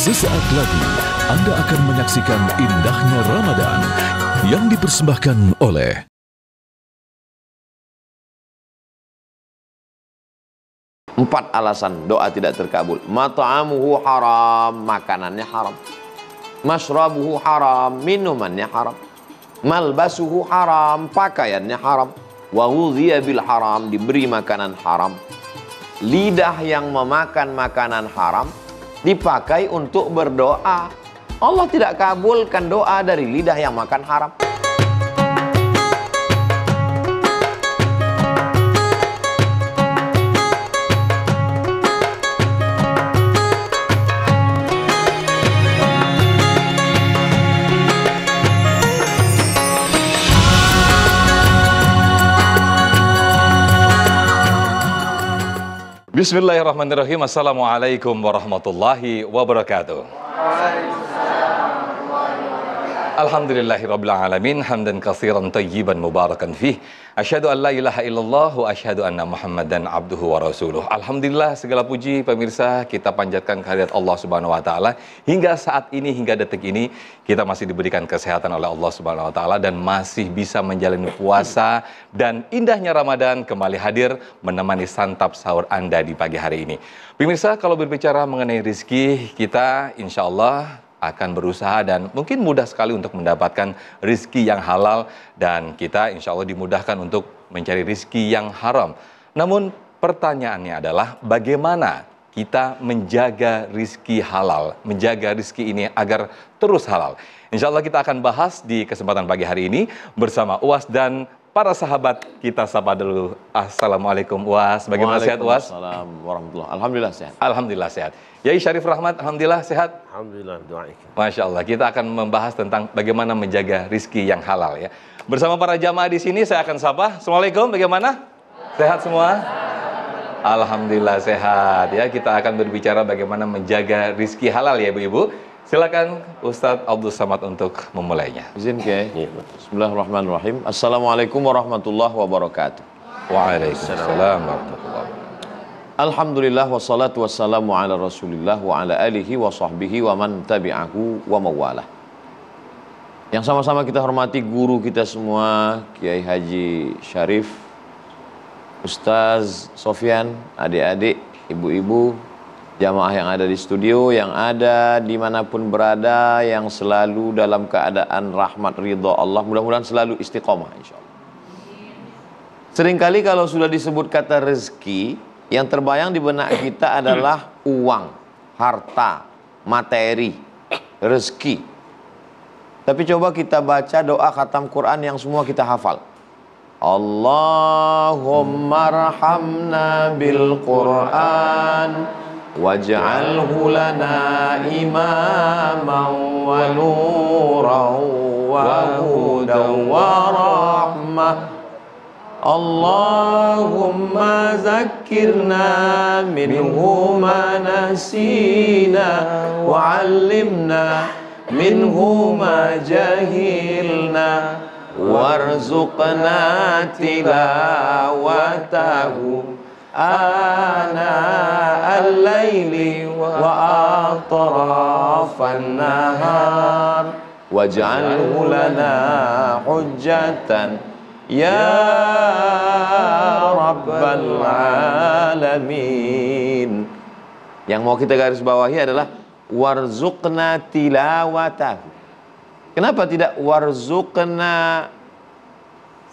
Sesaat lagi Anda akan menyaksikan indahnya Ramadan yang dipersembahkan oleh 4 alasan doa tidak terkabul. Mat'amuhu haram, makanannya haram. Mashrabuhu haram, minumannya haram. Malbasuhu haram, pakaiannya haram. Wa ghudhiya bil haram, diberi makanan haram. Lidah yang memakan makanan haram dipakai untuk berdoa. Allah tidak kabulkan doa dari lidah yang makan haram. Bismillahirrahmanirrahim. Assalamualaikum warahmatullahi wabarakatuh. Alhamdulillahirabbil alamin, hamdan katsiran tayyiban mubarakan fih. Asyhadu an la ilaha illallah wa asyhadu anna Muhammadan abduhu wa rasuluh. Alhamdulillah, segala puji pemirsa kita panjatkan kehadirat Allah Subhanahu wa taala. Hingga saat ini, hingga detik ini kita masih diberikan kesehatan oleh Allah Subhanahu wa taala dan masih bisa menjalani puasa, dan indahnya Ramadan kembali hadir menemani santap sahur Anda di pagi hari ini. Pemirsa, kalau berbicara mengenai rizki, kita insya Allah akan berusaha dan mungkin mudah sekali untuk mendapatkan rizki yang halal, dan kita insya Allah dimudahkan untuk mencari rizki yang haram. Namun pertanyaannya adalah bagaimana kita menjaga rizki halal, menjaga rizki ini agar terus halal. Insya Allah kita akan bahas di kesempatan pagi hari ini bersama Uwas dan para sahabat. Kita sapa dulu. Assalamualaikum Uwas, bagaimana sehat Uwas? Waalaikumsalam warahmatullahi. Alhamdulillah sehat. Alhamdulillah sehat. Yai Syarif Rahmat, alhamdulillah sehat. Alhamdulillah, doaik. Masya Allah, kita akan membahas tentang bagaimana menjaga rizki yang halal ya. Bersama para jamaah di sini saya akan sapa. Assalamualaikum, bagaimana? Sehat semua? Alhamdulillah sehat ya. Kita akan berbicara bagaimana menjaga rizki halal ya ibu-ibu. Silakan Ustadz Abdul Samad untuk memulainya. Izin ke? Bismillahirrahmanirrahim. Assalamualaikum warahmatullahi wabarakatuh. Waalaikumsalam warahmatullahi wabarakatuh. Alhamdulillah wassalatu wassalamu ala rasulillah wa ala alihi wa sahbihi wa man tabi'ahu wa mawalah. Yang sama-sama kita hormati guru kita semua, Kiai Haji Syarif, Ustaz Sofyan, adik-adik, ibu-ibu, jamaah yang ada di studio, yang ada dimanapun berada, yang selalu dalam keadaan rahmat ridha Allah, mudah-mudahan selalu istiqomah insyaallah. Seringkali kalau sudah disebut kata rezeki, yang terbayang di benak kita adalah uang, harta, materi, rezeki. Tapi coba kita baca doa khatam Quran yang semua kita hafal. Allahumma arhamna bil Quran waj'alhu lana imaman wa nuran wa hudan wa rahmah. Allahumma zakkirna minhu ma nasina wa 'allimna minhu ma jahilna warzuqna tilawatahu ana al-laili wa atrafan nahar waj'alhu lana hujjatan ya Rabbal Alamin. Yang mau kita garis bawahi adalah warzuqna tilawatahu. Kenapa tidak warzuqna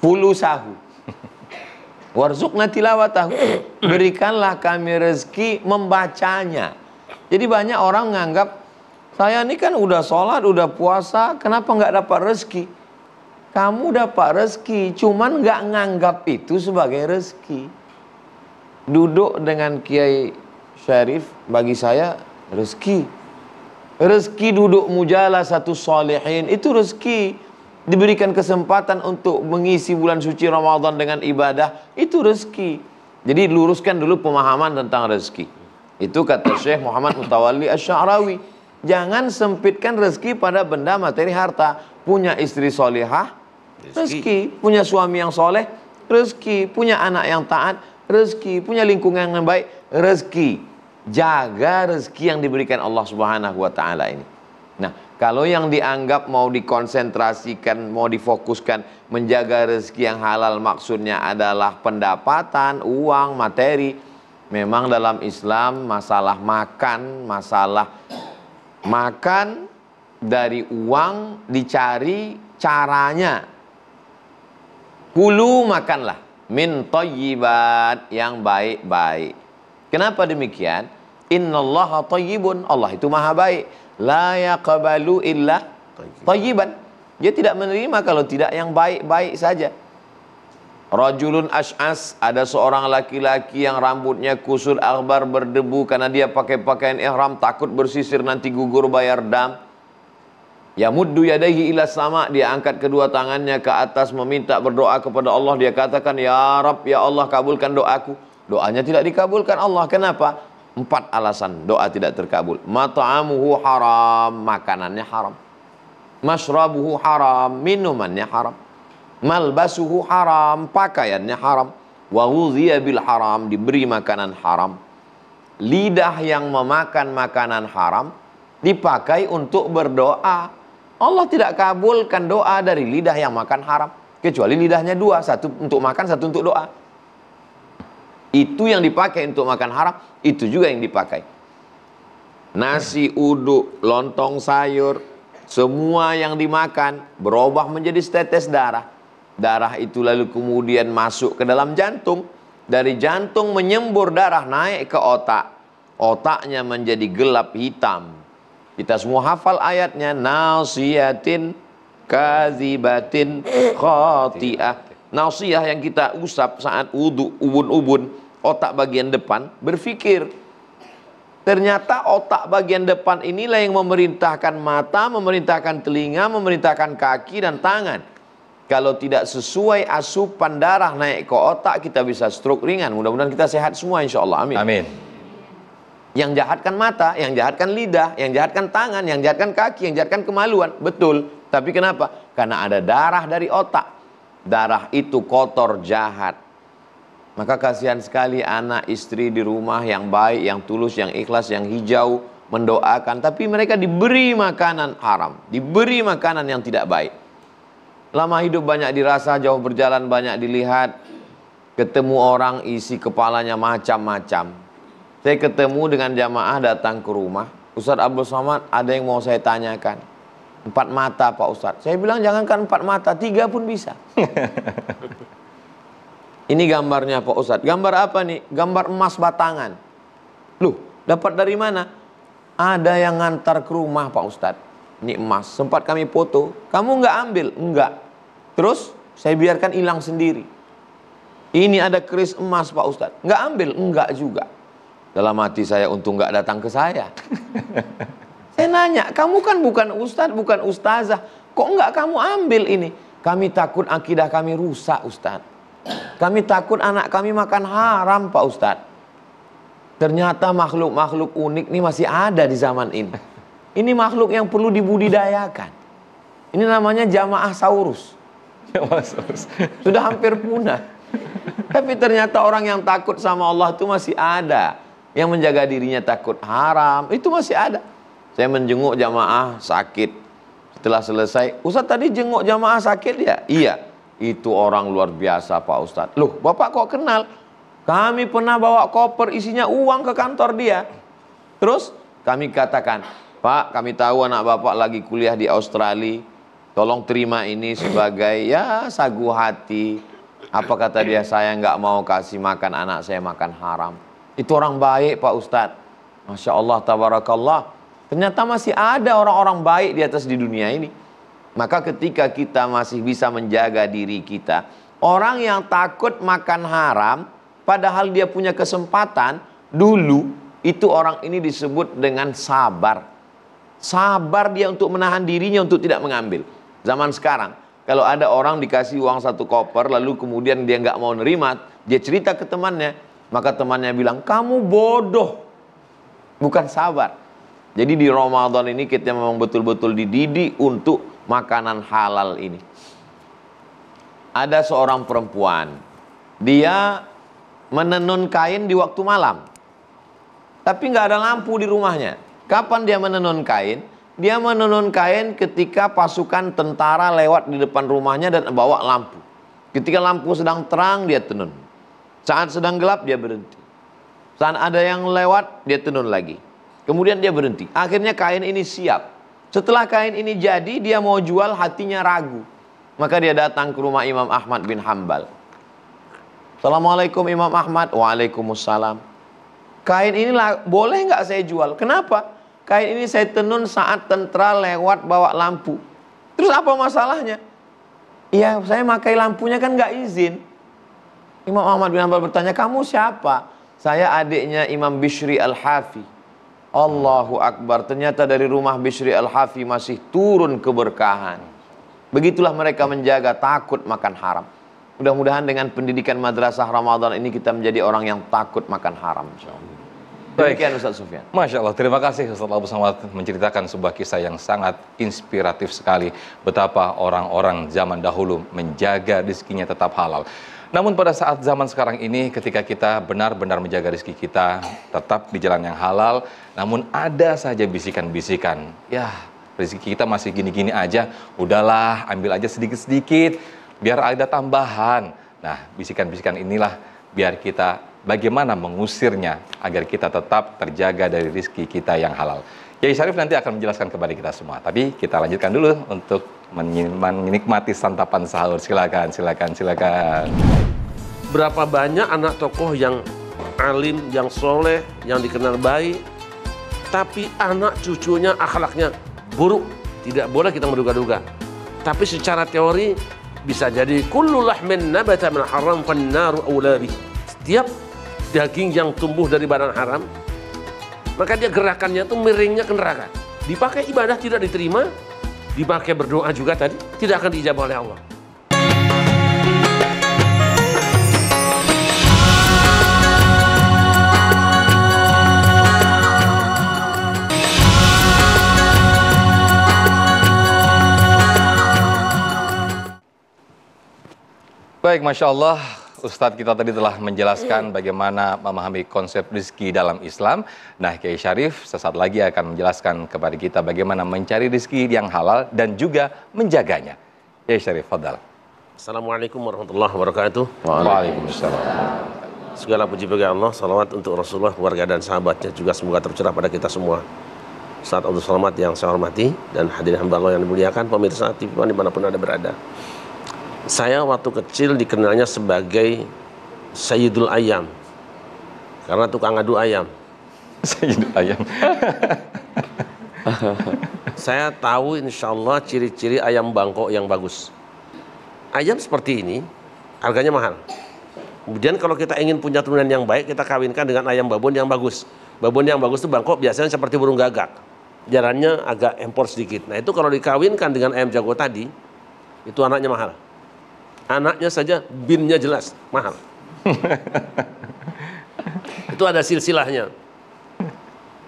fulusahu? Warzuqna tilawatahu, berikanlah kami rezeki membacanya. Jadi banyak orang menganggap, saya ini kan udah sholat, udah puasa, kenapa nggak dapat rezeki? Kamu dapat rezeki, cuman nggak nganggap itu sebagai rezeki. Duduk dengan Kiai Syarif bagi saya rezeki. Rezeki duduk mujalah satu solehin itu rezeki. Diberikan kesempatan untuk mengisi bulan suci Ramadan dengan ibadah itu rezeki. Jadi luruskan dulu pemahaman tentang rezeki. Itu kata Syekh Muhammad Mutawalli Asy-Sya'rawi. Jangan sempitkan rezeki pada benda materi harta. Punya istri solehah, rezeki. Punya suami yang soleh, rezeki. Punya anak yang taat, rezeki. Punya lingkungan yang baik, rezeki. jaga rezeki yang diberikan Allah Subhanahu wa taala ini. Nah, kalau yang dianggap mau dikonsentrasikan, mau difokuskan menjaga rezeki yang halal maksudnya adalah pendapatan, uang, materi. Memang dalam Islam masalah makan dari uang dicari caranya. Kulu makanlah min thayyibat, yang baik-baik. Kenapa demikian? Innallaha thayyibun, Allah itu maha baik. La yaqbalu illa thayyiban. Dia tidak menerima kalau tidak yang baik-baik saja. Rajulun ash'as, ada seorang laki-laki yang rambutnya kusut akhbar berdebu karena dia pakai pakaian ihram, takut bersisir nanti gugur bayar dam. Yamuddu yadaihi ila sama, dia angkat kedua tangannya ke atas meminta berdoa kepada Allah. Dia katakan, ya Rabb, ya Allah kabulkan doaku. Doanya tidak dikabulkan Allah. Kenapa? 4 alasan doa tidak terkabul. Mat'amuhu haram, makanannya haram. Mashrabuhu haram, minumannya haram. Malbasuhu haram, pakaiannya haram. Wa ghudhiya bil haram, diberi makanan haram. Lidah yang memakan makanan haram dipakai untuk berdoa. Allah tidak kabulkan doa dari lidah yang makan haram, kecuali lidahnya 2, satu untuk makan, satu untuk doa. Itu yang dipakai untuk makan haram, itu juga yang dipakai. Nasi uduk, lontong sayur, semua yang dimakan berubah menjadi setetes darah. Darah itu lalu kemudian masuk ke dalam jantung. Dari jantung menyembur darah naik ke otak. Otaknya menjadi gelap hitam. Kita semua hafal ayatnya. Nasiyatin kazibatin khati'ah. Nasiyah yang kita usap saat wudu, ubun-ubun. Otak bagian depan berpikir. Ternyata otak bagian depan inilah yang memerintahkan mata, memerintahkan telinga, memerintahkan kaki dan tangan. Kalau tidak sesuai asupan darah naik ke otak, kita bisa stroke ringan. Mudah-mudahan kita sehat semua insya Allah. Amin. Amin. Yang jahatkan mata, yang jahatkan lidah, yang jahatkan tangan, yang jahatkan kaki, yang jahatkan kemaluan. Betul. Tapi kenapa? Karena ada darah dari otak. Darah itu kotor, jahat. Maka kasihan sekali anak istri di rumah yang baik, yang tulus, yang ikhlas, yang hijau, mendoakan. Tapi mereka diberi makanan haram, diberi makanan yang tidak baik. Lama hidup banyak dirasa, jauh berjalan banyak dilihat. Ketemu orang isi kepalanya macam-macam. Saya ketemu dengan jamaah datang ke rumah. Ustadz Abdul Somad, ada yang mau saya tanyakan. 4 mata Pak Ustadz. Saya bilang jangankan 4 mata, 3 pun bisa. Ini gambarnya Pak Ustadz. Gambar apa nih? Gambar emas batangan. Loh, dapat dari mana? Ada yang ngantar ke rumah Pak Ustadz. Ini emas. Sempat kami foto. Kamu nggak ambil? Enggak. Terus saya biarkan hilang sendiri. Ini ada keris emas Pak Ustadz. Nggak ambil? Enggak juga. Dalam hati saya, untung nggak datang ke saya. Saya nanya, kamu kan bukan Ustadz, bukan Ustazah. Kok nggak kamu ambil ini? Kami takut akidah kami rusak Ustadz. Kami takut anak kami makan haram Pak Ustadz. Ternyata makhluk-makhluk unik ini masih ada di zaman ini. Ini makhluk yang perlu dibudidayakan. Ini namanya jamaah saurus. Sudah hampir punah. Tapi ternyata orang yang takut sama Allah itu masih ada. Yang menjaga dirinya takut haram, itu masih ada. Saya menjenguk jamaah sakit. Setelah selesai, Ustadz tadi jenguk jamaah sakit ya? Iya. Itu orang luar biasa Pak Ustadz. Loh, Bapak kok kenal? Kami pernah bawa koper isinya uang ke kantor dia. Terus kami katakan, Pak, kami tahu anak Bapak lagi kuliah di Australia. Tolong terima ini sebagai ya sagu hati. Apa kata dia? Saya nggak mau kasih makan anak saya makan haram. Itu orang baik Pak Ustadz. Masya Allah, tabarakallah. Ternyata masih ada orang-orang baik di atas di dunia ini. Maka ketika kita masih bisa menjaga diri kita, orang yang takut makan haram, padahal dia punya kesempatan, dulu itu orang ini disebut dengan sabar. Sabar dia untuk menahan dirinya untuk tidak mengambil. Zaman sekarang, kalau ada orang dikasih uang 1 koper, lalu kemudian dia nggak mau nerima, dia cerita ke temannya, maka temannya bilang, kamu bodoh, bukan sabar. Jadi di Ramadan ini kita memang betul-betul dididik untuk makanan halal ini. Ada seorang perempuan, dia menenun kain di waktu malam. tapi nggak ada lampu di rumahnya. Kapan dia menenun kain? Dia menenun kain ketika pasukan tentara lewat di depan rumahnya dan bawa lampu. Ketika lampu sedang terang, dia tenun. Saat sedang gelap, dia berhenti. Saat ada yang lewat, dia tenun lagi. Kemudian dia berhenti. Akhirnya kain ini siap. Setelah kain ini jadi, dia mau jual, hatinya ragu. Maka dia datang ke rumah Imam Ahmad bin Hambal. Assalamualaikum Imam Ahmad. Waalaikumsalam. Kain ini boleh nggak saya jual? Kenapa? Kain ini saya tenun saat tentara lewat bawa lampu. Terus apa masalahnya? Iya, saya pakai lampunya kan nggak izin. Imam Ahmad bin Hanbal bertanya, kamu siapa? Saya adiknya Imam Bishri Al-Hafi. Allahu Akbar, ternyata dari rumah Bishri Al-Hafi masih turun keberkahan. Begitulah mereka menjaga takut makan haram. Mudah-mudahan dengan pendidikan madrasah Ramadan ini kita menjadi orang yang takut makan haram, insyaallah. Demikian Ustaz Sufyan. Masya Allah, terima kasih Ustaz Abu Samad menceritakan sebuah kisah yang sangat inspiratif sekali. Betapa orang-orang zaman dahulu menjaga rezekinya tetap halal. Namun pada saat zaman sekarang ini, ketika kita benar-benar menjaga rezeki kita tetap di jalan yang halal, namun ada saja bisikan-bisikan, ya rezeki kita masih gini-gini aja, udahlah ambil aja sedikit-sedikit, biar ada tambahan. Nah, bisikan-bisikan inilah biar kita bagaimana mengusirnya agar kita tetap terjaga dari rezeki kita yang halal. Kiai Syarif nanti akan menjelaskan kepada kita semua. Tapi kita lanjutkan dulu untuk menikmati santapan sahur. Silakan, silakan, silakan. Berapa banyak anak tokoh yang alim, yang soleh, yang dikenal baik, tapi anak cucunya akhlaknya buruk. Tidak boleh kita menduga-duga. Tapi secara teori bisa jadi kullu lahmin nabata min haram fannaru aula bih. Setiap daging yang tumbuh dari barang haram, maka dia gerakannya tuh miringnya ke neraka. Dipakai ibadah tidak diterima, dipakai berdoa juga tadi tidak akan diijabah oleh Allah. Baik, Masya Allah, Ustadz kita tadi telah menjelaskan bagaimana memahami konsep rezeki dalam Islam. Nah, Kiai Syarif sesaat lagi akan menjelaskan kepada kita bagaimana mencari rezeki yang halal dan juga menjaganya. Kiai Syarif, fadal. Assalamualaikum warahmatullahi wabarakatuh. Waalaikumsalam. Segala puji bagi Allah, salawat untuk Rasulullah, keluarga dan sahabatnya juga semoga tercurah pada kita semua. Ustadz Abdul Somad yang saya hormati dan hadirin hamba Allah yang dimuliakan, pemirsa TV dimanapun Anda berada. Saya waktu kecil dikenalnya sebagai Sayyidul Ayam karena tukang adu ayam. Sayyidul Ayam. Saya tahu insya Allah ciri-ciri ayam bangkok yang bagus. Ayam seperti ini harganya mahal. Kemudian kalau kita ingin punya turunan yang baik, kita kawinkan dengan ayam babon yang bagus. Babon yang bagus itu bangkok biasanya seperti burung gagak, jalannya agak empor sedikit. Nah itu kalau dikawinkan dengan ayam jago tadi, itu anaknya mahal. Anaknya saja binnya jelas mahal. Itu ada silsilahnya.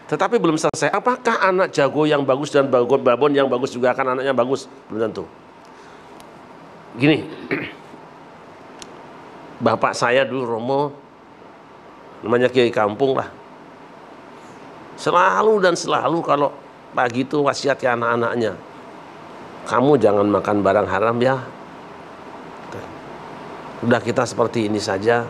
Tetapi belum selesai. Apakah anak jago yang bagus dan babon yang bagus juga akan anaknya bagus? Belum tentu. Gini, bapak saya dulu Romo, namanya Kiai Kampung lah. Selalu dan selalu kalau pagi itu wasiat ke anak-anaknya, kamu jangan makan barang haram ya. Udah kita seperti ini saja.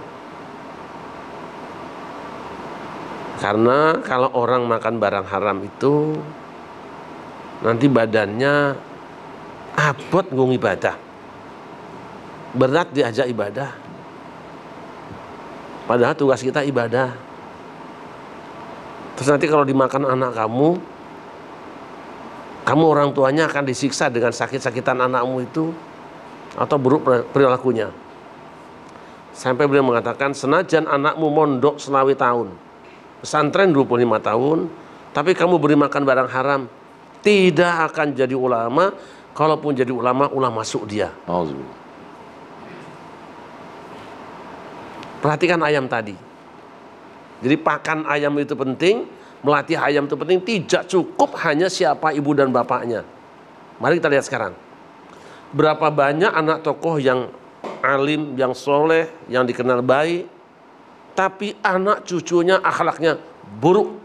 Karena kalau orang makan barang haram itu nanti badannya abot ngung ibadah. Berat diajak ibadah. Padahal tugas kita ibadah. Terus nanti kalau dimakan anak kamu orang tuanya akan disiksa dengan sakit-sakitan anakmu itu atau buruk perilakunya. Sampai beliau mengatakan, senajan anakmu mondok selawi tahun, pesantren 25 tahun, tapi kamu beri makan barang haram, tidak akan jadi ulama. Kalaupun jadi ulama, ulah masuk dia. Perhatikan ayam tadi. Jadi pakan ayam itu penting, melatih ayam itu penting. Tidak cukup hanya siapa ibu dan bapaknya. Mari kita lihat sekarang. Berapa banyak anak tokoh yang alim, yang soleh, yang dikenal baik, tapi anak cucunya akhlaknya buruk.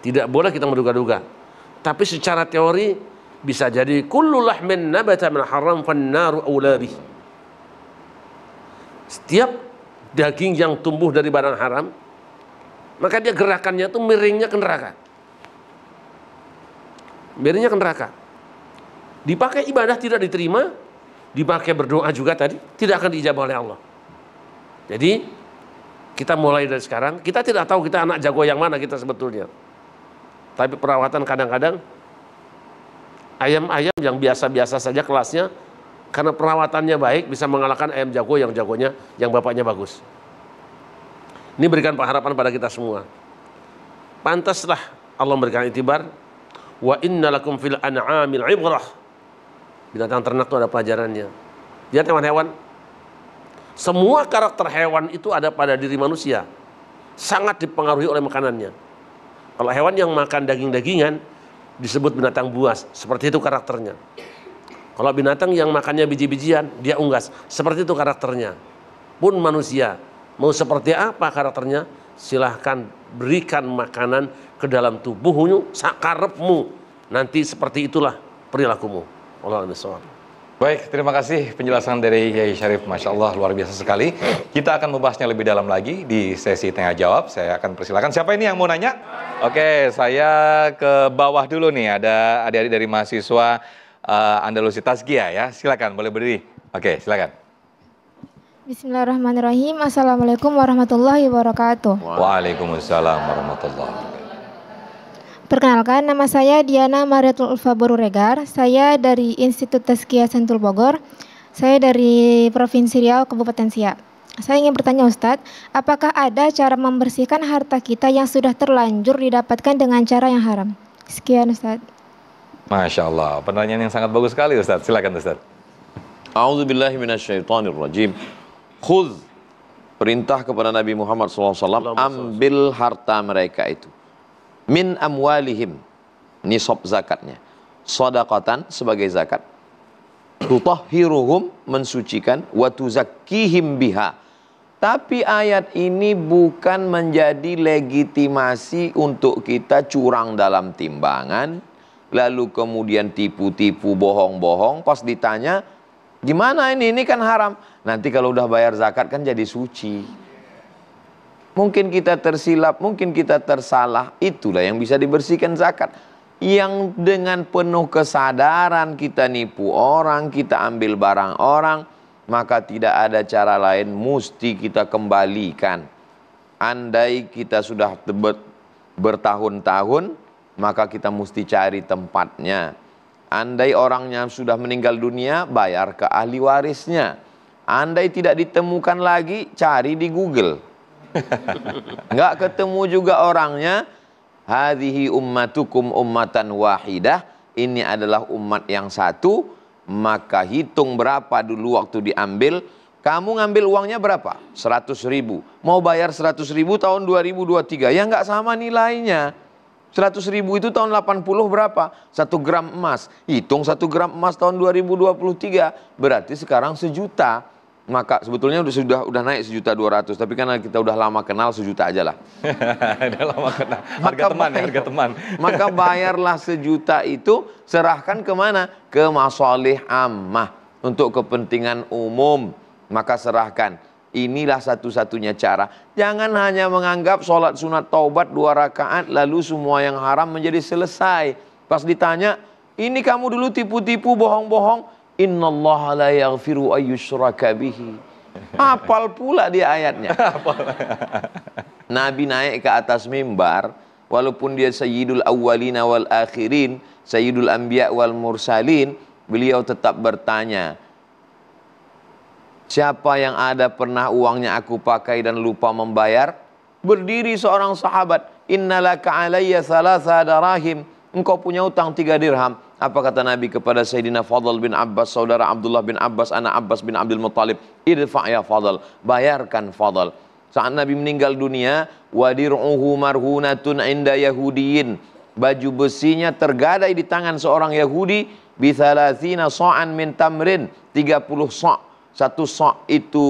Tidak boleh kita menduga-duga. Tapi secara teori bisa jadi kullu lahmin nabata min haram fannaru aula bih. Setiap daging yang tumbuh dari barang haram, maka dia gerakannya itu miringnya ke neraka. Miringnya ke neraka. Dipakai ibadah tidak diterima, dipakai berdoa juga tadi tidak akan diijabah oleh Allah. Jadi kita mulai dari sekarang, kita tidak tahu kita anak jago yang mana kita sebetulnya. Tapi perawatan kadang-kadang ayam-ayam yang biasa-biasa saja kelasnya, karena perawatannya baik bisa mengalahkan ayam jago yang jagonya, yang bapaknya bagus. Ini berikan pengharapan pada kita semua. Pantaslah Allah memberikan itibar. Wa inna lakum fil an'amil ibrah. Binatang ternak itu ada pelajarannya. Lihat hewan-hewan. Semua karakter hewan itu ada pada diri manusia. Sangat dipengaruhi oleh makanannya. Kalau hewan yang makan daging-dagingan disebut binatang buas. Seperti itu karakternya. Kalau binatang yang makannya biji-bijian, dia unggas. Seperti itu karakternya. Pun manusia, mau seperti apa karakternya? Silahkan berikan makanan ke dalam tubuhmu, sakarepmu. Nanti seperti itulah perilakumu. Wallahu a'lam. Baik, terima kasih penjelasan dari Yai Syarif. Masya Allah, luar biasa sekali. Kita akan membahasnya lebih dalam lagi di sesi tanya jawab. Saya akan persilakan. Siapa ini yang mau nanya? Oke, saya ke bawah dulu nih. Ada adik-adik dari mahasiswa Andalusi Tazkiyah ya. Silakan, boleh berdiri. Oke, silakan. Bismillahirrahmanirrahim. Assalamualaikum warahmatullahi wabarakatuh. Waalaikumsalam warahmatullahi wabarakatuh. Perkenalkan, nama saya Diana Mariatul Ulfa Boruregar. Saya dari Institut Tazkiyah Sentul Bogor. Saya dari Provinsi Riau, Kabupaten Siak. Saya ingin bertanya Ustadz, apakah ada cara membersihkan harta kita yang sudah terlanjur didapatkan dengan cara yang haram? Sekian Ustadz. Masya Allah, pertanyaan yang sangat bagus sekali Ustadz. Silakan Ustadz. A'udzubillahi minasyaitonirrajim. Khudh, perintah kepada Nabi Muhammad SAW, ambil harta mereka itu. Min amwalihim, nisab zakatnya. Shadaqatan, sebagai zakat. Tutahhiruhum, mensucikan. Wa tuzakkihim biha. Tapi ayat ini bukan menjadi legitimasi untuk kita curang dalam timbangan, lalu kemudian tipu-tipu, bohong-bohong. Pas ditanya, gimana ini kan haram. Nanti kalau udah bayar zakat kan jadi suci. Mungkin kita tersilap, mungkin kita tersalah. Itulah yang bisa dibersihkan zakat. Yang dengan penuh kesadaran kita nipu orang, kita ambil barang orang, maka tidak ada cara lain, mesti kita kembalikan. Andai kita sudah bertahun-tahun, maka kita mesti cari tempatnya. Andai orangnya sudah meninggal dunia, bayar ke ahli warisnya. Andai tidak ditemukan lagi, cari di Google. Nggak ketemu juga orangnya. Hadhihi ummatukum ummatan wahidah. Ini adalah umat yang satu. Maka hitung berapa dulu waktu diambil. Kamu ngambil uangnya berapa? 100.000. Mau bayar 100.000 tahun 2023. Ya nggak sama nilainya. 100.000 itu tahun 80 berapa? 1 gram emas. Hitung 1 gram emas tahun 2023. Berarti sekarang 1 juta. Maka sebetulnya udah naik 1.200.000, tapi karena kita udah lama kenal 1 juta aja lah. Udah lama kenal. Harga teman. Maka bayarlah 1 juta itu, serahkan kemana? Ke masalih ammah, untuk kepentingan umum. Maka serahkan. Inilah satu-satunya cara. Jangan hanya menganggap sholat sunat taubat 2 rakaat lalu semua yang haram menjadi selesai. Pas ditanya, ini kamu dulu tipu-tipu, bohong-bohong. Innallaha la yaghfiru ayyushraka bihi. Hafal pula dia ayatnya. Nabi naik ke atas mimbar, walaupun dia sayyidul awwalina wal akhirin, sayyidul anbiya wal mursalin, beliau tetap bertanya, siapa yang ada pernah uangnya aku pakai dan lupa membayar? Berdiri seorang sahabat, innalaka alayya 3 darahim. Engkau punya utang 3 dirham. Apa kata Nabi kepada Sayyidina Fadl bin Abbas, saudara Abdullah bin Abbas, anak Abbas bin Abdul Muttalib, idfa' ya Fadl, bayarkan Fadl. Saat Nabi meninggal dunia, wadir'uhu marhunatun inda yahudiyin, baju besinya tergadai di tangan seorang Yahudi, bithalathina sa'an min tamrin, 30 sa'. 1 sa' itu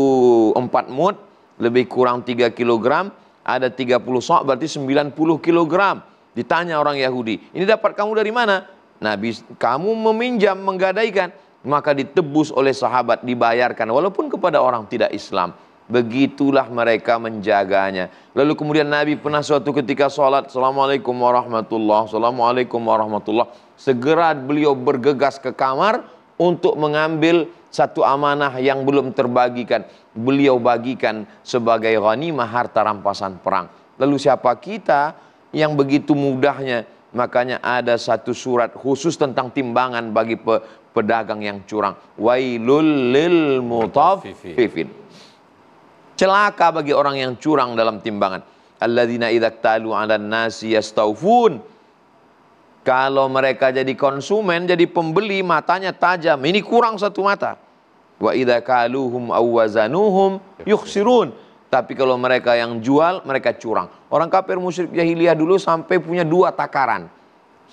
4 mud, lebih kurang 3 kilogram. Ada 30 sok berarti 90 kilogram. Ditanya orang Yahudi, ini dapat kamu dari mana? Nabi, kamu meminjam, menggadaikan. Maka ditebus oleh sahabat, dibayarkan. Walaupun kepada orang tidak Islam. Begitulah mereka menjaganya. Lalu kemudian Nabi pernah suatu ketika sholat, Assalamualaikum warahmatullah, Assalamualaikum warahmatullah. Segera beliau bergegas ke kamar untuk mengambil satu amanah yang belum terbagikan. Beliau bagikan sebagai ghanimah, harta rampasan perang. Lalu siapa kita yang begitu mudahnya? Makanya ada satu surat khusus tentang timbangan bagi pedagang yang curang. Wailul lil mutaffifin. Celaka bagi orang yang curang dalam timbangan. Alladzina idza talu 'alan nasi yastawfun. Kalau mereka jadi konsumen, jadi pembeli, matanya tajam. Ini kurang satu mata. Wa idza kaluhum aw wazanuhum yukhsirun. Tapi kalau mereka yang jual, mereka curang. Orang kafir musyrik jahiliyah dulu sampai punya 2 takaran.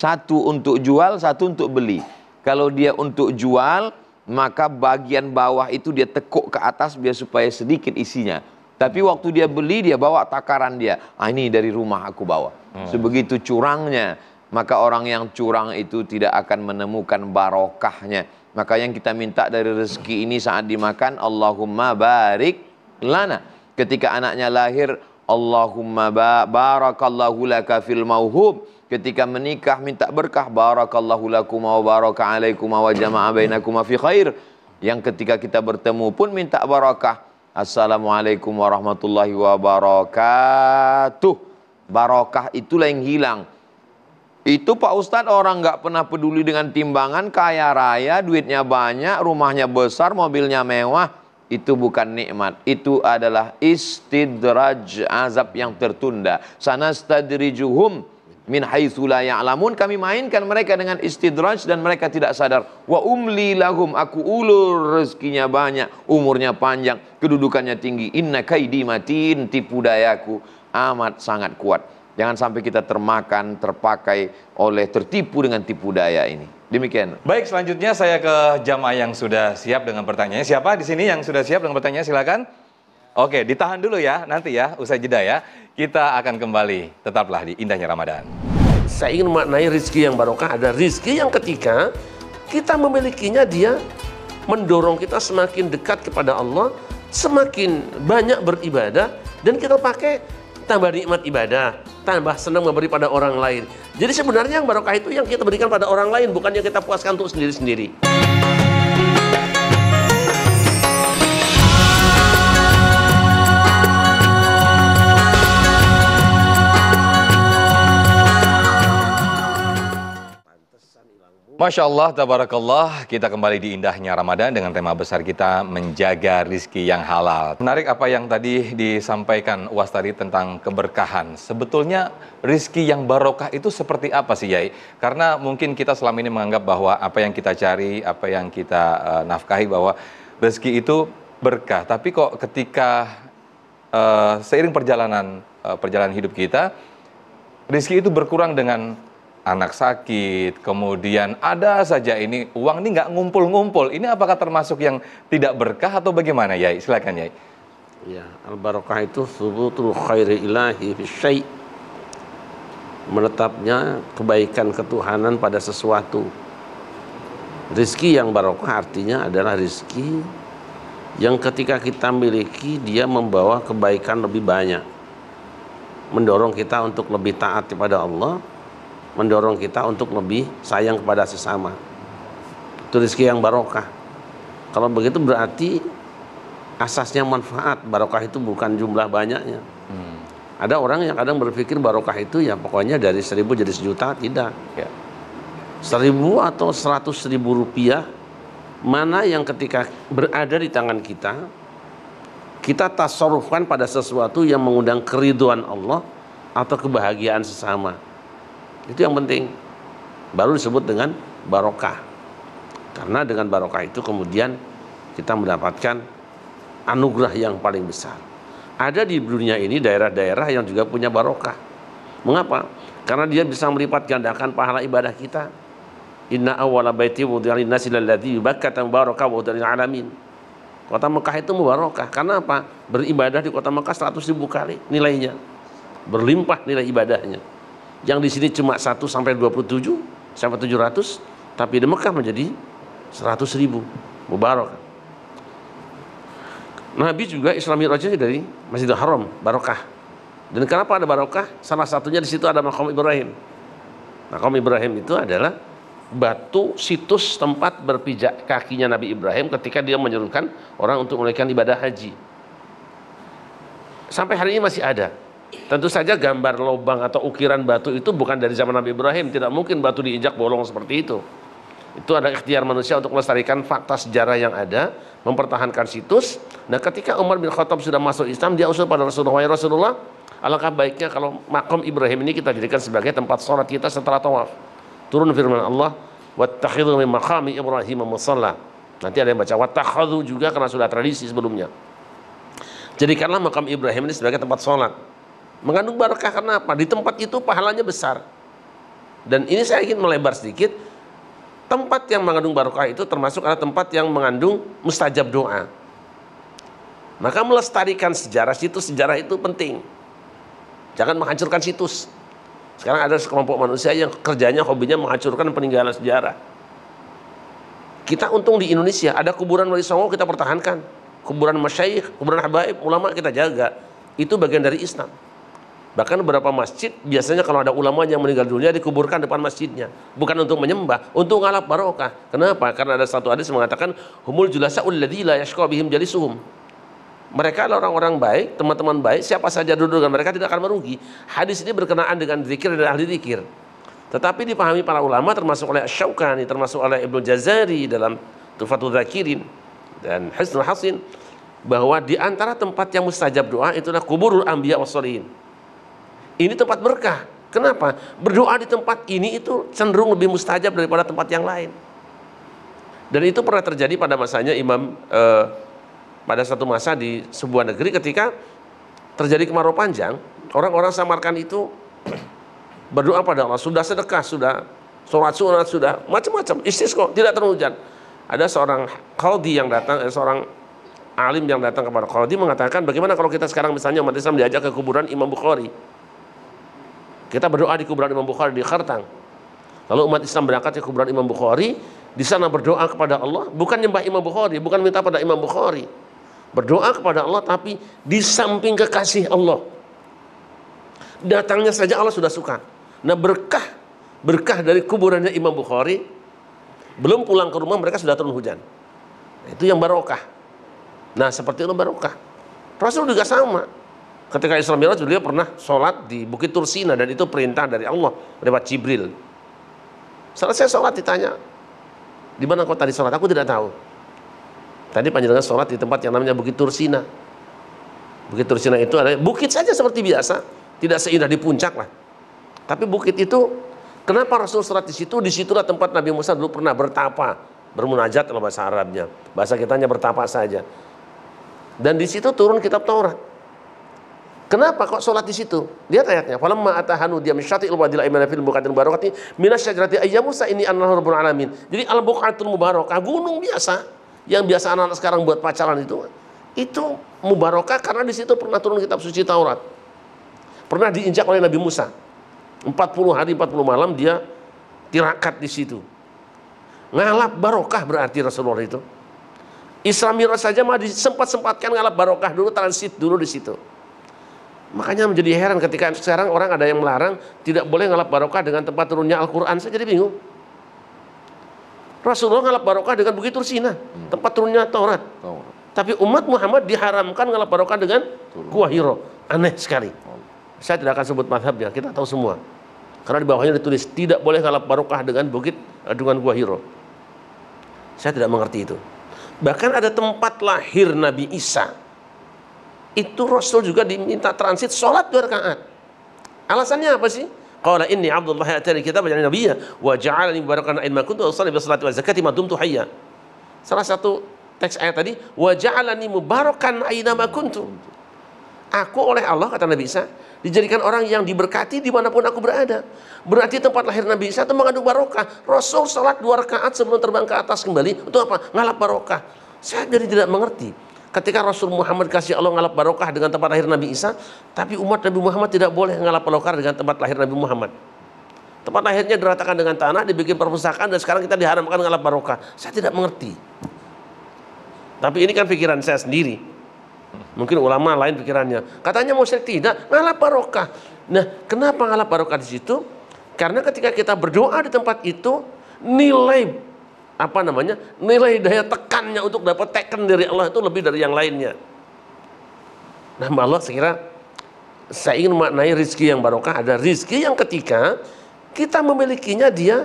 Satu untuk jual, satu untuk beli. Kalau dia untuk jual, maka bagian bawah itu dia tekuk ke atas biar supaya sedikit isinya. Tapi waktu dia beli, dia bawa takaran dia. Ah, ini dari rumah aku bawa. Sebegitu curangnya, maka orang yang curang itu tidak akan menemukan barokahnya. Maka yang kita minta dari rezeki ini saat dimakan, Allahumma barik lana. Ketika anaknya lahir, Allahumma barakallahu laka fil mauhub. Ketika menikah minta berkah, barakallahu lakum wa baraka alaikum wa jama'a bainakum fi khair. Yang ketika kita bertemu pun minta barakah. Assalamualaikum warahmatullahi wabarakatuh. Barakah itulah yang hilang. Itu Pak Ustadz, orang nggak pernah peduli dengan timbangan, kaya raya, duitnya banyak, rumahnya besar, mobilnya mewah. Itu bukan nikmat, itu adalah istidraj, azab yang tertunda. Sanastadrijuhum min haitsu la ya'lamun. Kami mainkan mereka dengan istidraj dan mereka tidak sadar. Wa umli lahum, aku ulur rezekinya banyak, umurnya panjang, kedudukannya tinggi. Inna kaidi matin, tipu dayaku amat sangat kuat. Jangan sampai kita termakan, terpakai oleh, tertipu dengan tipu daya ini. Demikian. Baik, selanjutnya saya ke jamaah yang sudah siap dengan pertanyaannya. Siapa di sini yang sudah siap dengan pertanyaan? Silakan. Oke, ditahan dulu ya, nanti ya, usai jeda ya. Kita akan kembali, tetaplah di Indahnya Ramadan. Saya ingin memaknai rizki yang barokah. Ada rizki yang ketika kita memilikinya, dia mendorong kita semakin dekat kepada Allah, semakin banyak beribadah, dan kita pakai tambah nikmat ibadah, tambah senang memberi pada orang lain. Jadi sebenarnya yang barokah itu yang kita berikan pada orang lain, bukan yang kita puaskan untuk sendiri-sendiri. Masya Allah, tabarakallah, kita kembali di Indahnya Ramadan dengan tema besar kita, menjaga rizki yang halal. Menarik apa yang tadi disampaikan Uwas tadi tentang keberkahan. Sebetulnya rizki yang barokah itu seperti apa sih, Yai? Karena mungkin kita selama ini menganggap bahwa apa yang kita cari, apa yang kita nafkahi, bahwa rezeki itu berkah. Tapi kok ketika seiring perjalanan hidup kita, rizki itu berkurang dengan anak sakit, kemudian ada saja ini uang ini nggak ngumpul-ngumpul. Ini apakah termasuk yang tidak berkah atau bagaimana, Yai? Silakan, Yai. Ya, al-barakah itu thubutul khairi ilahi fi syai'. Menetapnya kebaikan ketuhanan pada sesuatu. Rizki yang barokah artinya adalah rizki yang ketika kita miliki dia membawa kebaikan lebih banyak, mendorong kita untuk lebih taat kepada Allah, mendorong kita untuk lebih sayang kepada sesama. Itu rezeki yang barokah. Kalau begitu berarti asasnya manfaat. Barokah itu bukan jumlah banyaknya. Ada orang yang kadang berpikir barokah itu ya pokoknya dari 1.000 jadi 1.000.000. Tidak ya. 1.000 atau 100.000 rupiah, mana yang ketika berada di tangan kita, kita tasarrufkan pada sesuatu yang mengundang keridhaan Allah atau kebahagiaan sesama. Itu yang penting, baru disebut dengan barokah. Karena dengan barokah itu kemudian kita mendapatkan anugerah yang paling besar. Ada di dunia ini daerah-daerah yang juga punya barokah. Mengapa? Karena dia bisa melipat gandakan pahala ibadah kita. Inna awwala baiti wudi'a lin-nasi lalladzi Bakkata mubarakah wa hudan lil alamin. Kota Mekah itu mubarakah. Karena apa? Beribadah di kota Mekah 100.000 kali nilainya. berlimpah nilai ibadahnya. Yang di sini cuma 1 sampai 27 sampai 700, tapi di Mekah menjadi 100.000. Mubarak. Nabi juga Isra Mi'rajnya dari Masjidil Haram, barokah. Dan kenapa ada barokah? Salah satunya di situ ada Maqam Ibrahim. Maqam Ibrahim itu adalah batu situs tempat berpijak kakinya Nabi Ibrahim ketika dia menyerukan orang untuk menunaikan ibadah haji. Sampai hari ini masih ada. Tentu saja gambar lubang atau ukiran batu itu bukan dari zaman Nabi Ibrahim. Tidak mungkin batu diinjak bolong seperti itu. Itu ada ikhtiar manusia untuk melestarikan fakta sejarah yang ada, mempertahankan situs. Nah, ketika Umar bin Khattab sudah masuk Islam, dia usul pada Rasulullah, "Ya Rasulullah, alangkah baiknya kalau Maqam Ibrahim ini kita jadikan sebagai tempat sholat kita setelah tawaf." Turun firman Allah, "Wattakhidhu min maqami Ibrahim musalla." Nanti ada yang baca wattakhadhu juga karena sudah tradisi sebelumnya. Jadikanlah Maqam Ibrahim ini sebagai tempat sholat. Mengandung barakah karena apa? Di tempat itu pahalanya besar. Dan ini saya ingin melebar sedikit. Tempat yang mengandung barakah itu termasuk adalah tempat yang mengandung mustajab doa. Maka melestarikan sejarah, situs sejarah itu penting. Jangan menghancurkan situs. Sekarang ada sekelompok manusia yang kerjanya, hobinya menghancurkan peninggalan sejarah. Kita untung di Indonesia, ada kuburan Wali Songo kita pertahankan. Kuburan masyayikh, kuburan habaib, ulama kita jaga. Itu bagian dari Islam. Bahkan beberapa masjid, biasanya kalau ada ulama yang meninggal dunia dikuburkan depan masjidnya. Bukan untuk menyembah, untuk ngalap barokah. Kenapa? Karena ada satu hadis mengatakan, humul julasa'ul ladzi la yashqa bihim jalisuhum. Mereka adalah orang-orang baik, teman-teman baik, siapa saja duduk dengan mereka tidak akan merugi. Hadis ini berkenaan dengan zikir dan ahli zikir. Tetapi dipahami para ulama termasuk oleh Asy-Syaukani, termasuk oleh Ibnu Jazari dalam Tuhfatul Dzakirin dan Hisnul Hasin, bahwa di antara tempat yang mustajab doa itulah kuburul anbiya wassalihin. Ini tempat berkah. Kenapa? Berdoa di tempat ini itu cenderung lebih mustajab daripada tempat yang lain. Dan itu pernah terjadi pada masanya Imam pada satu masa di sebuah negeri ketika terjadi kemarau panjang, orang-orang Samarkand itu berdoa pada Allah, sudah sedekah, sudah sholat sunat, sudah macam-macam, istisqa, tidak turun hujan. Ada seorang qadhi yang datang, seorang alim yang datang kepada qadhi mengatakan, bagaimana kalau kita sekarang misalnya umat Islam diajak ke kuburan Imam Bukhari? Kita berdoa di kuburan Imam Bukhari di Khartang. Lalu umat Islam berangkat ke kuburan Imam Bukhari, di sana berdoa kepada Allah, bukan nyembah Imam Bukhari, bukan minta pada Imam Bukhari. Berdoa kepada Allah tapi di samping kekasih Allah. Datangnya saja Allah sudah suka. Nah, berkah dari kuburannya Imam Bukhari, belum pulang ke rumah mereka sudah turun hujan. Itu yang barokah. Nah, seperti itu barokah. Rasul juga sama. Ketika Isra Mi'raj beliau pernah sholat di Bukit Tursina dan itu perintah dari Allah lewat Jibril. Selesai sholat ditanya, di mana kau tadi sholat? Aku tidak tahu. Tadi panjenengan sholat di tempat yang namanya Bukit Tursina. Bukit Tursina itu ada bukit saja seperti biasa, tidak seindah di puncak lah. Tapi bukit itu, kenapa Rasul sholat di situ? Disitulah tempat Nabi Musa dulu pernah bertapa, bermunajat kalau bahasa Arabnya. Bahasa kitanya bertapa saja. Dan di situ turun kitab Taurat. Kenapa kok sholat di situ? Lihat ayatnya. Falamma atahanu dia min syati'il wadil aymana fil buqatil mubarakati minasyajarati ayya Musa inni anallahu rabbul alamin. Jadi al-buqatul mubarakah, gunung biasa yang biasa anak-anak sekarang buat pacaran itu mubarakah karena di situ pernah turun kitab suci Taurat. Pernah diinjak oleh Nabi Musa. 40 hari 40 malam dia tirakat di situ. Ngalap barokah berarti Rasulullah itu. Isra Mi'raj saja mah disempat-sempatkan ngalap barokah dulu, transit dulu di situ. Makanya menjadi heran ketika sekarang orang ada yang melarang tidak boleh ngalap barokah dengan tempat turunnya Al-Quran. Saya jadi bingung. Rasulullah ngalap barokah dengan Bukit Tursina, tempat turunnya Taurat. Tapi umat Muhammad diharamkan ngalap barokah dengan Gua Hiro. Aneh sekali. Saya tidak akan sebut mazhabnya, kita tahu semua. Karena di bawahnya ditulis tidak boleh ngalap barokah dengan Gua Hiro. Saya tidak mengerti itu. Bahkan ada tempat lahir Nabi Isa. Itu Rasul juga diminta transit sholat 2 rakaat. Alasannya apa sih? Qala inni Abdullah atani kitab wa ja'alani nabiyya wa ja'alani mubarakan aina ma kuntu usalli bi salati wa zakati ma dumtu hayya. Salah satu teks ayat tadi, wa ja'alani mubarakan aina ma kuntu. Aku oleh Allah, kata Nabi Isa, dijadikan orang yang diberkati dimanapun aku berada. Berarti tempat lahir Nabi Isa itu mengandung barokah. Rasul sholat 2 rakaat sebelum terbang ke atas kembali. Untuk apa? Ngalap barokah. Saya jadi tidak mengerti. Ketika Rasul Muhammad kasih Allah ngalap barokah dengan tempat lahir Nabi Isa, tapi umat Nabi Muhammad tidak boleh ngalap barokah dengan tempat lahir Nabi Muhammad. Tempat lahirnya diratakan dengan tanah, dibikin perpustakaan, dan sekarang kita diharamkan ngalap barokah. Saya tidak mengerti. Tapi ini kan pikiran saya sendiri. Mungkin ulama lain pikirannya. Katanya musyrik tidak, ngalap barokah. Nah, kenapa ngalap barokah di situ? Karena ketika kita berdoa di tempat itu, nilai nilai daya tekannya untuk dapat teken dari Allah itu lebih dari yang lainnya. Nah, Allah saya ingin memaknai rizki yang barokah. Ada rizki yang ketika kita memilikinya, dia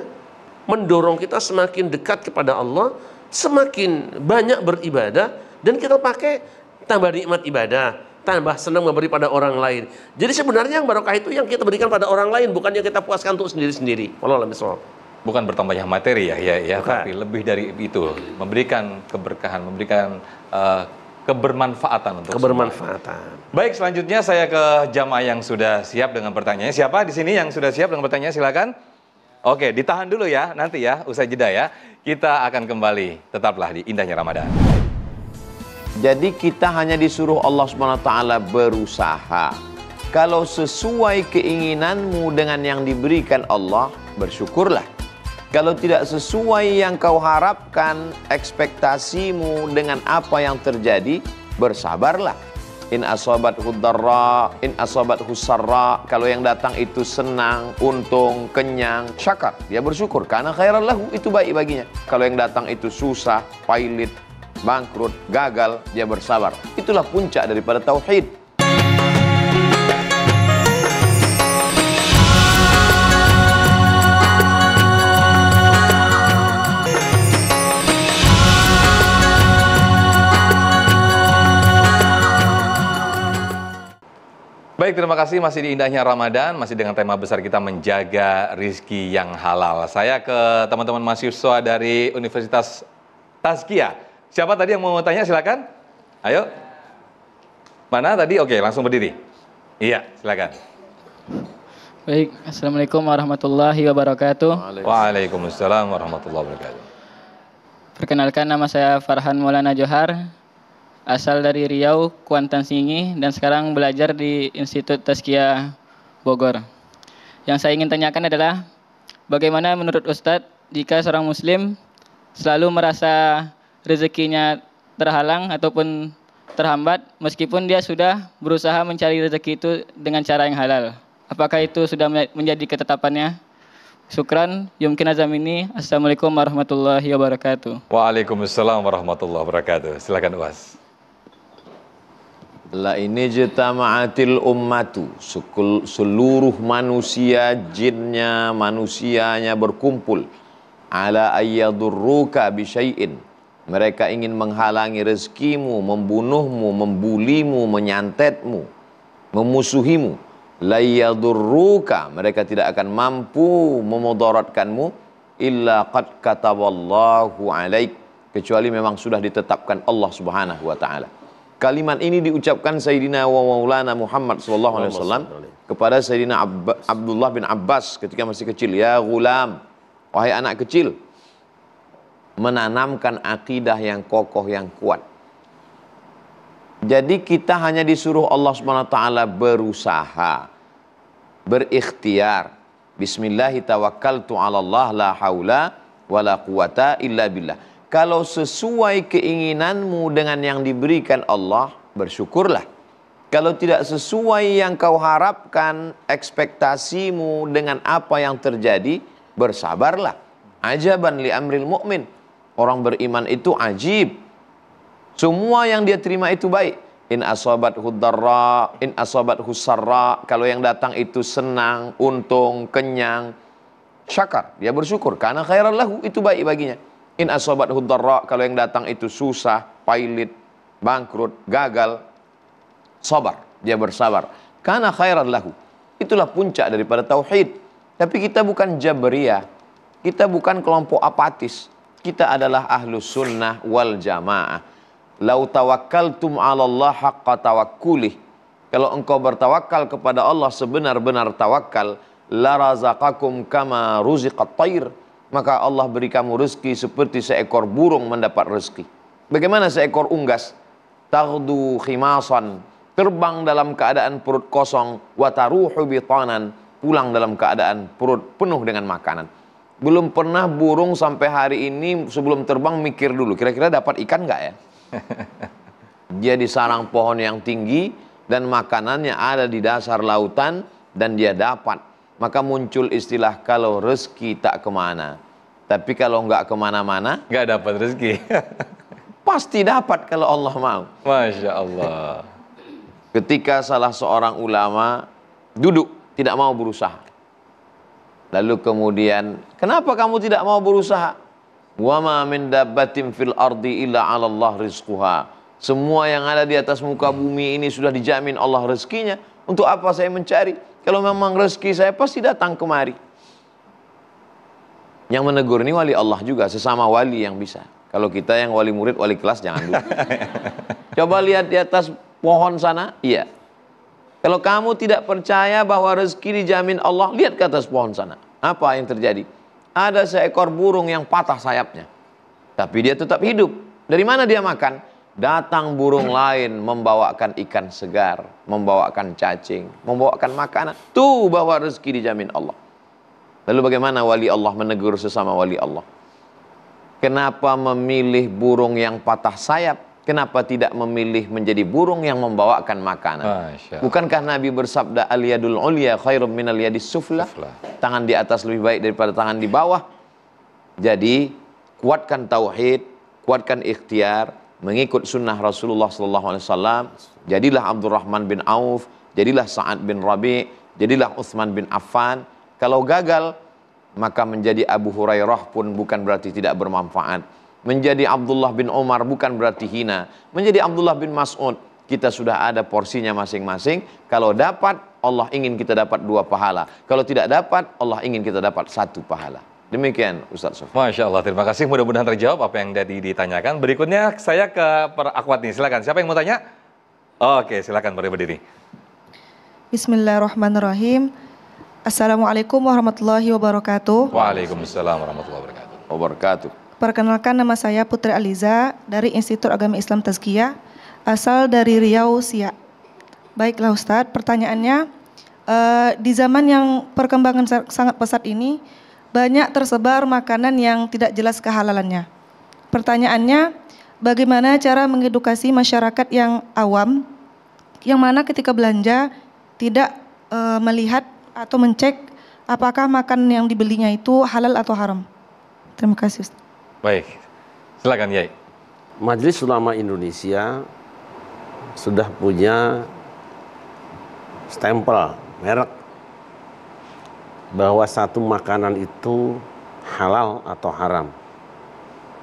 mendorong kita semakin dekat kepada Allah, semakin banyak beribadah, dan kita pakai tambah nikmat ibadah, tambah senang memberi pada orang lain. Jadi sebenarnya yang barokah itu yang kita berikan pada orang lain, bukan yang kita puaskan untuk sendiri-sendiri. Bukan bertambahnya materi ya, tapi lebih dari itu, memberikan keberkahan, memberikan kebermanfaatan untuk kebermanfaatan. Semua. Baik, selanjutnya saya ke jamaah yang sudah siap dengan pertanyaannya. Siapa di sini yang sudah siap dengan pertanyaan? Silakan. Oke, ditahan dulu ya, nanti ya, usai jeda ya. Kita akan kembali, tetaplah di Indahnya Ramadan. Jadi kita hanya disuruh Allah SWT berusaha. Kalau sesuai keinginanmu dengan yang diberikan Allah, bersyukurlah. Kalau tidak sesuai yang kau harapkan, ekspektasimu dengan apa yang terjadi, bersabarlah. In asabathu dharra, in asabathu sarra, kalau yang datang itu senang, untung, kenyang, syakar, dia bersyukur. Karena khairan lahu, itu baik baginya. Kalau yang datang itu susah, pailit, bangkrut, gagal, dia bersabar. Itulah puncak daripada tauhid. Baik, terima kasih. Masih di Indahnya Ramadan, masih dengan tema besar kita menjaga rizki yang halal. Saya ke teman-teman mahasiswa dari Universitas Tazkiyah. Siapa tadi yang mau tanya? Silakan. Ayo. Mana tadi? Oke, langsung berdiri. Iya, silakan. Baik, Assalamualaikum warahmatullahi wabarakatuh. Waalaikumsalam warahmatullahi wabarakatuh. Perkenalkan, nama saya Farhan Maulana Johar, asal dari Riau, Kuantan Singi, dan sekarang belajar di Institut Tazkiyah Bogor. Yang saya ingin tanyakan adalah, bagaimana menurut Ustadz jika seorang Muslim selalu merasa rezekinya terhalang ataupun terhambat meskipun dia sudah berusaha mencari rezeki itu dengan cara yang halal? Apakah itu sudah menjadi ketetapannya? Syukran, yumkin azamini. Assalamualaikum warahmatullahi wabarakatuh. Waalaikumsalam warahmatullahi wabarakatuh. Silakan UAS. La ini jitama'atil ummatu, seluruh manusia, jinnya, manusianya berkumpul, ala ayyadurruka bisyai'in, mereka ingin menghalangi rezekimu, membunuhmu, membulimu, menyantetmu, memusuhimu. La yadurruka, mereka tidak akan mampu memudaratkanmu, illa qad kataballahu alaik, kecuali memang sudah ditetapkan Allah Subhanahu wa taala. Kalimat ini diucapkan Sayyidina wa Maulana Muhammad SAW kepada Sayyidina Abdullah bin Abbas ketika masih kecil. Ya gulam, wahai anak kecil, menanamkan akidah yang kokoh, yang kuat. Jadi kita hanya disuruh Allah SWT berusaha, berikhtiar. Bismillahi tawakkaltu ala Allah, la haula wa la quwata illa billah. Kalau sesuai keinginanmu dengan yang diberikan Allah, bersyukurlah. Kalau tidak sesuai yang kau harapkan, ekspektasimu dengan apa yang terjadi, bersabarlah. Ajaban li amril mu'min. Orang beriman itu ajib. Semua yang dia terima itu baik. In asabathu dharra, in asabathu sarra, kalau yang datang itu senang, untung, kenyang, syakar, dia bersyukur. Karena khairan lahu, itu baik baginya. In asabathu dharra, kalau yang datang itu susah, pailit, bangkrut, gagal, sabar, dia bersabar. Karena khairan lahu. Itulah puncak daripada tauhid. Tapi kita bukan jabriyah, kita bukan kelompok apatis. Kita adalah ahlus sunnah wal jamaah. Lau tawakkaltum 'ala Allah haqqa tawakkulih. Kalau engkau bertawakal kepada Allah sebenar-benar tawakal, la razaqakum kama ruziqat tayr, maka Allah beri kamu rezeki seperti seekor burung mendapat rezeki. Bagaimana seekor unggas taghdu khimasan, terbang dalam keadaan perut kosong, wa taruhu bitanan, pulang dalam keadaan perut penuh dengan makanan. Belum pernah burung sampai hari ini sebelum terbang mikir dulu, kira-kira dapat ikan nggak ya? Dia di sarang pohon yang tinggi dan makanannya ada di dasar lautan dan dia dapat. Maka muncul istilah kalau rezeki tak kemana. Tapi kalau nggak kemana-mana, Nggak dapat rezeki. pasti dapat kalau Allah mau. Masya Allah. Ketika salah seorang ulama duduk, tidak mau berusaha. Lalu kemudian, kenapa kamu tidak mau berusaha? Wa ma min dabbatin fil ardi illa 'ala Allah rizquha. Semua yang ada di atas muka bumi ini sudah dijamin Allah rezekinya. Untuk apa saya mencari? Kalau memang rezeki saya pasti datang kemari. Yang menegur ini wali Allah juga, sesama wali yang bisa. Kalau kita yang wali murid, wali kelas jangan dulu. Coba lihat di atas pohon sana, iya. Kalau kamu tidak percaya bahwa rezeki dijamin Allah, lihat ke atas pohon sana. Apa yang terjadi? Ada seekor burung yang patah sayapnya. Tapi dia tetap hidup. Dari mana dia makan? Datang burung lain membawakan ikan segar, membawakan cacing, membawakan makanan. Tuh bahwa rezeki dijamin Allah. Lalu bagaimana wali Allah menegur sesama wali Allah? Kenapa memilih burung yang patah sayap? Kenapa tidak memilih menjadi burung yang membawakan makanan? Bukankah Nabi bersabda al-yadul ulya khairum minal yadis sufla? Tangan di atas lebih baik daripada tangan di bawah. Jadi kuatkan tauhid, kuatkan ikhtiar, mengikut sunnah Rasulullah SAW. Jadilah Abdurrahman bin Auf, jadilah Sa'ad bin Rabi', jadilah Utsman bin Affan. Kalau gagal, maka menjadi Abu Hurairah pun bukan berarti tidak bermanfaat. Menjadi Abdullah bin Umar bukan berarti hina. Menjadi Abdullah bin Mas'ud, kita sudah ada porsinya masing-masing. Kalau dapat, Allah ingin kita dapat 2 pahala. Kalau tidak dapat, Allah ingin kita dapat 1 pahala. Demikian Ustaz Sofi. Masya Allah, terima kasih. Mudah-mudahan terjawab apa yang tadi ditanyakan. Berikutnya saya ke Pak Akwat nih, silakan. Siapa yang mau tanya? Oke, silakan berdiri. Bismillahirrahmanirrahim. Assalamualaikum warahmatullahi wabarakatuh. Waalaikumsalam warahmatullahi wabarakatuh. Perkenalkan, nama saya Putri Aliza dari Institut Agama Islam Tazkiyah, asal dari Riau, Siak. Baiklah Ustadz, pertanyaannya, di zaman yang perkembangan sangat pesat ini, banyak tersebar makanan yang tidak jelas kehalalannya. Pertanyaannya, bagaimana cara mengedukasi masyarakat yang awam, yang mana ketika belanja tidak melihat atau mencek apakah makanan yang dibelinya itu halal atau haram? Terima kasih Ustaz. Baik, silakan Yai. Majelis Ulama Indonesia sudah punya stempel, merek, bahwa satu makanan itu halal atau haram.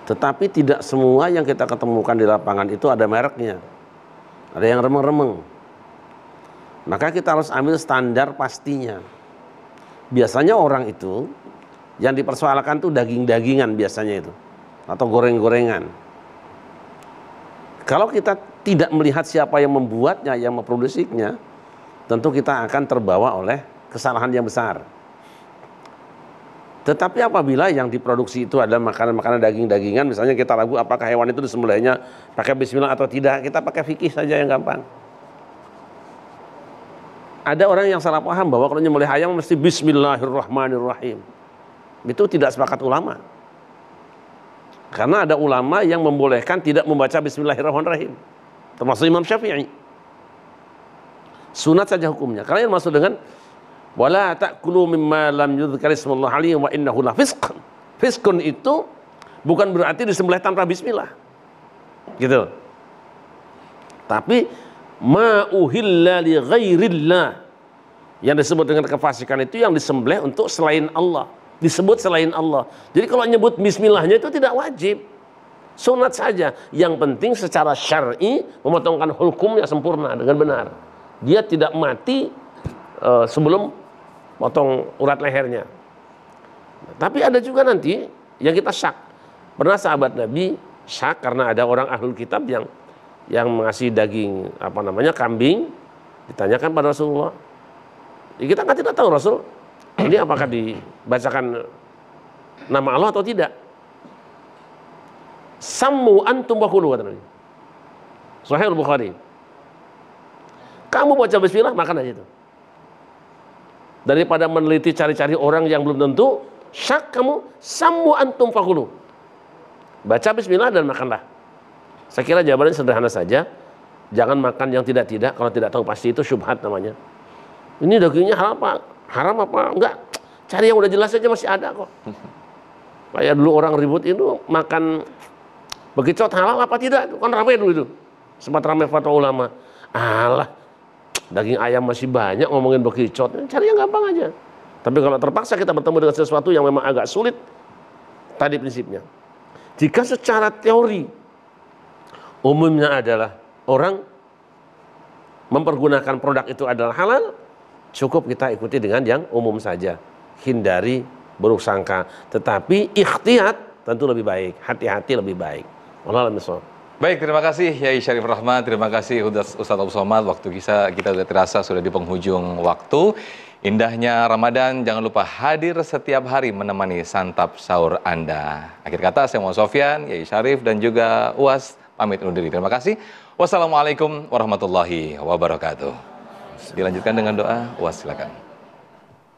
Tetapi tidak semua yang kita ketemukan di lapangan itu ada mereknya. Ada yang remeng-remeng. Maka kita harus ambil standar pastinya. Biasanya orang itu yang dipersoalkan tuh daging-dagingan biasanya itu, atau goreng-gorengan. Kalau kita tidak melihat siapa yang membuatnya, yang memproduksinya, tentu kita akan terbawa oleh kesalahan yang besar. Tetapi apabila yang diproduksi itu adalah makanan-makanan daging-dagingan, misalnya kita ragu apakah hewan itu disembelihnya pakai bismillah atau tidak, kita pakai fikih saja yang gampang. Ada orang yang salah paham bahwa kalau nyembelih ayam mesti bismillahirrahmanirrahim. Itu tidak sepakat ulama. Karena ada ulama yang membolehkan tidak membaca bismillahirrahmanirrahim, termasuk Imam Syafi'i. Sunat saja hukumnya. Karena yang maksud dengan wala ta'kulu mimma lam yudhkar ismullah alaihi wa innahu la fisqun. Fisqun itu bukan berarti disembelih tanpa bismillah. Gitu. Tapi ma uhilla li ghairillah, yang disebut dengan kefasikan itu yang disembelih untuk selain Allah, disebut selain Allah. Jadi kalau nyebut bismillahnya itu tidak wajib, sunat saja. Yang penting secara syar'i memotongkan hukumnya sempurna dengan benar. Dia tidak mati sebelum potong urat lehernya. Tapi ada juga nanti yang kita syak. Pernah sahabat Nabi syak karena ada orang ahlul kitab yang mengasih daging kambing, ditanyakan pada Rasulullah. Ya, kita kan tidak tahu Rasul ini apakah dibacakan nama Allah atau tidak. Sammu antum wa kulu, kata Nabi. Sahih Al-Bukhari. Kamu baca bismillah, makan aja itu. Daripada meneliti cari-cari orang yang belum tentu, syak kamu sammu antum fakulu. Baca bismillah dan makanlah. Saya kira jawabannya sederhana saja. Jangan makan yang tidak-tidak, kalau tidak tahu pasti itu syubhat namanya. Ini dagingnya haram apa enggak? Cari yang udah jelas aja, masih ada kok. Kayak dulu orang ribut itu makan bekicot halal apa tidak? Kan ramai dulu itu. Sempat ramai fatwa ulama. Alah, daging ayam masih banyak, ngomongin bekicot. Cari yang gampang aja. Tapi kalau terpaksa kita bertemu dengan sesuatu yang memang agak sulit, tadi prinsipnya. Jika secara teori umumnya adalah orang mempergunakan produk itu adalah halal, cukup kita ikuti dengan yang umum saja. Hindari buruk sangka. Tetapi ikhtiyat tentu lebih baik. Hati-hati lebih baik. Wallahu a'lam bishawab. Baik, terima kasih Yai Syarif Rahmat, terima kasih Ustaz Abu Somad. Waktu kita sudah terasa sudah di penghujung waktu. Indahnya Ramadan, jangan lupa hadir setiap hari menemani santap sahur Anda. Akhir kata, saya Muhammad Sofyan, Yai Syarif, dan juga UAS pamit undur diri. Terima kasih. Wassalamualaikum warahmatullahi wabarakatuh. Dilanjutkan dengan doa, UAS silakan.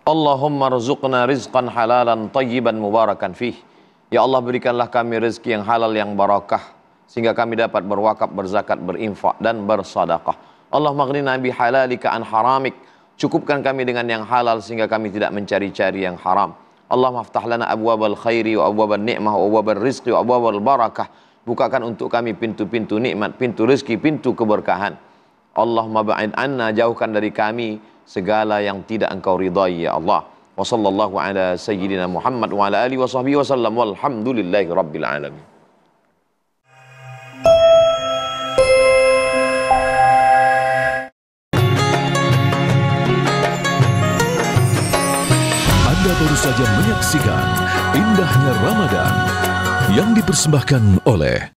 Allahumma rzuqna rizqan halalan tayyiban mubarakan fih. Ya Allah, berikanlah kami rezeki yang halal yang barakah, sehingga kami dapat berwakaf, berzakat, berinfak, dan bersadaqah. Allahumma aghnina bihalalika an haramik. Cukupkan kami dengan yang halal sehingga kami tidak mencari-cari yang haram. Allahumma aftah lana abwabal khairi wa abwabal ni'mah wa abwabal rizqi wa abwabal barakah. Bukakan untuk kami pintu-pintu nikmat, pintu rezeki, pintu keberkahan. Allahumma ba'id anna, jauhkan dari kami segala yang tidak Engkau ridai ya Allah. Wa sallallahu ala sayyidina Muhammad wa ala alihi wa sahbihi wa sallam walhamdulillahi rabbil alamin. Anda baru saja menyaksikan Indahnya Ramadan yang dipersembahkan oleh